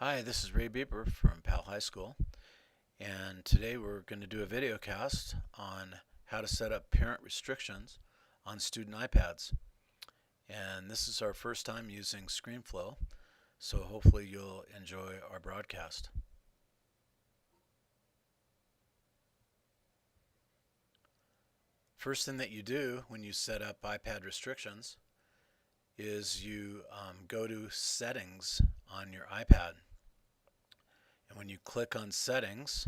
Hi, this is Ray Bieber from Powell High School, and today we're going to do a video cast on how to set up parent restrictions on student iPads. And this is our first time using ScreenFlow, so hopefully you'll enjoy our broadcast. First thing that you do when you set up iPad restrictions is you go to Settings on your iPad. And when you click on Settings,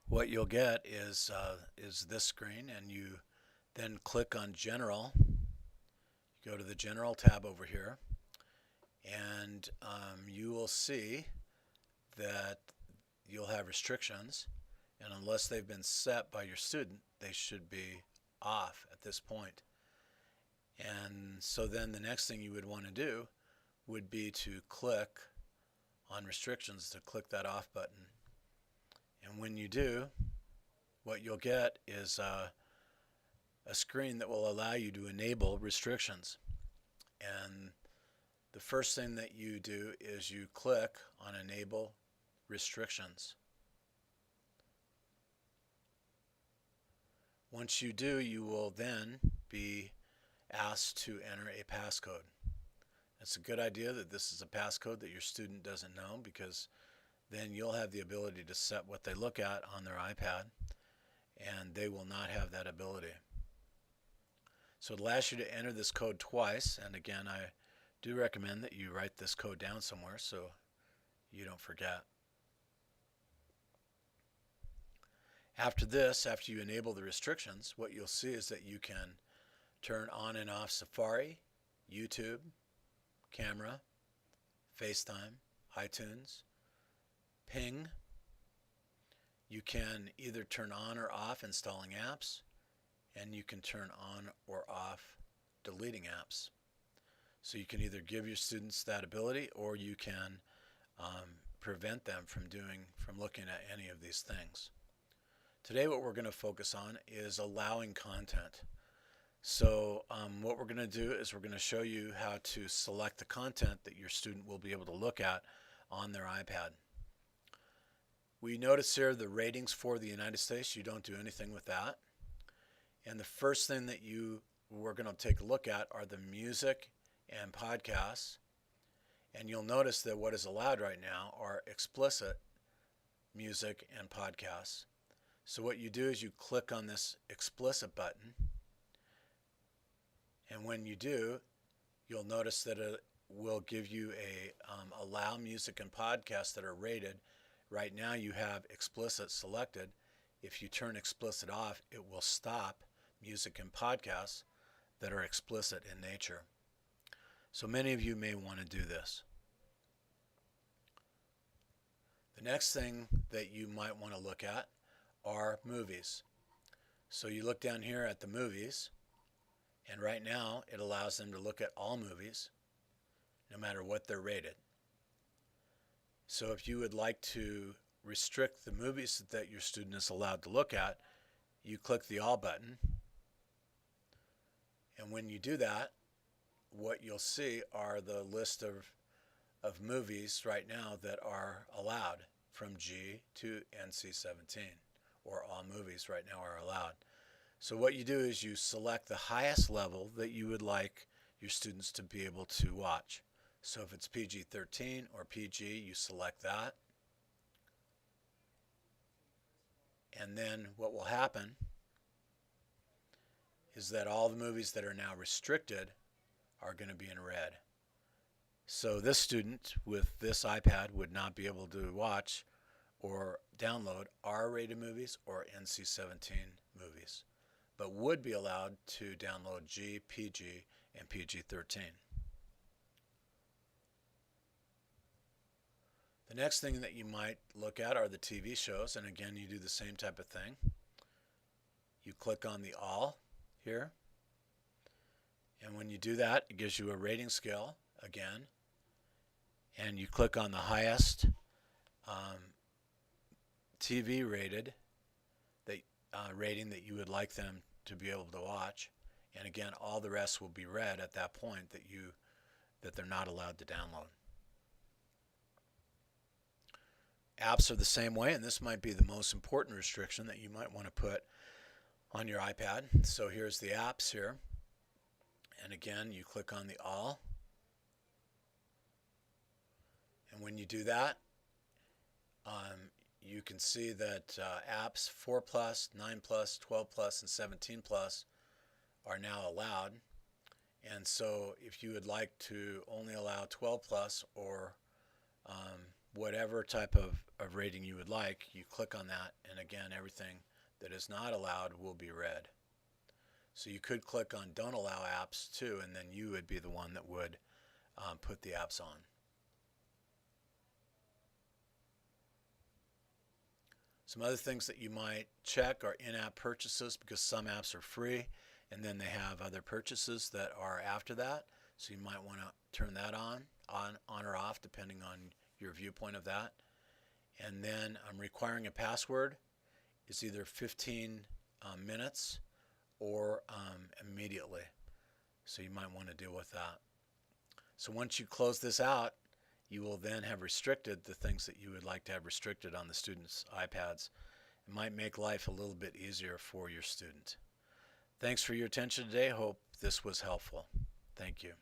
what you'll get is this screen, and you then click on General. You go to the General tab over here, and you will see that you'll have restrictions, and unless they've been set by your student, they should be off at this point. And so then the next thing you would want to do would be to click on restrictions, to click that off button. And when you do, what you'll get is a screen that will allow you to enable restrictions. And the first thing that you do is you click on Enable Restrictions. Once you do, you will then be asked to enter a passcode. It's a good idea that this is a passcode that your student doesn't know, because then you'll have the ability to set what they look at on their iPad, and they will not have that ability. So it'll ask you to enter this code twice, and again, I do recommend that you write this code down somewhere so you don't forget. After this, after you enable the restrictions, what you'll see is that you can turn on and off Safari, YouTube, Camera, FaceTime, iTunes, Ping. You can either turn on or off installing apps, and you can turn on or off deleting apps. So you can either give your students that ability, or you can prevent them from looking at any of these things. Today what we're going to focus on is allowing content. So what we're going to do is we're going to show you how to select the content that your student will be able to look at on their iPad. We notice here the ratings for the United States. You don't do anything with that. And the first thing that we're going to take a look at are the music and podcasts. And you'll notice that what is allowed right now are explicit music and podcasts. So what you do is you click on this explicit button, and when you do, you'll notice that it will give you a allow music and podcasts that are rated. Right now you have explicit selected. If you turn explicit off, it will stop music and podcasts that are explicit in nature. So many of you may want to do this. The next thing that you might want to look at are movies. So you look down here at the movies, and right now it allows them to look at all movies, no matter what they're rated. So if you would like to restrict the movies that your student is allowed to look at, you click the All button. And when you do that, what you'll see are the list of movies right now that are allowed, from G to NC-17, or all movies right now are allowed. So what you do is you select the highest level that you would like your students to be able to watch. So if it's PG-13 or PG, you select that. And then what will happen is that all the movies that are now restricted are going to be in red. So this student with this iPad would not be able to watch or download R-rated movies or NC-17 movies, but would be allowed to download G, PG, and PG-13. The next thing that you might look at are the TV shows, and again you do the same type of thing. You click on the All here, and when you do that, it gives you a rating scale again, and you click on the highest TV rated rating that you would like them to be able to watch, and again all the rest will be red at that point that they're not allowed to download. Apps are the same way, and this might be the most important restriction that you might want to put on your iPad. So here's the apps here. And again, you click on the all. And when you do that, you can see that apps 4 plus, 9 plus, 12 plus, and 17 plus are now allowed. And so if you would like to only allow 12 plus or whatever type of rating you would like, you click on that, and again, everything that is not allowed will be red. So you could click on don't allow apps too, and then you would be the one that would put the apps on. Some other things that you might check are in-app purchases, because some apps are free and then they have other purchases that are after that. So you might want to turn that on or off depending on your viewpoint of that. And then requiring a password is either 15 minutes or immediately. So you might want to deal with that. So once you close this out, you will then have restricted the things that you would like to have restricted on the students' iPads. It might make life a little bit easier for your student. Thanks for your attention today. Hope this was helpful. Thank you.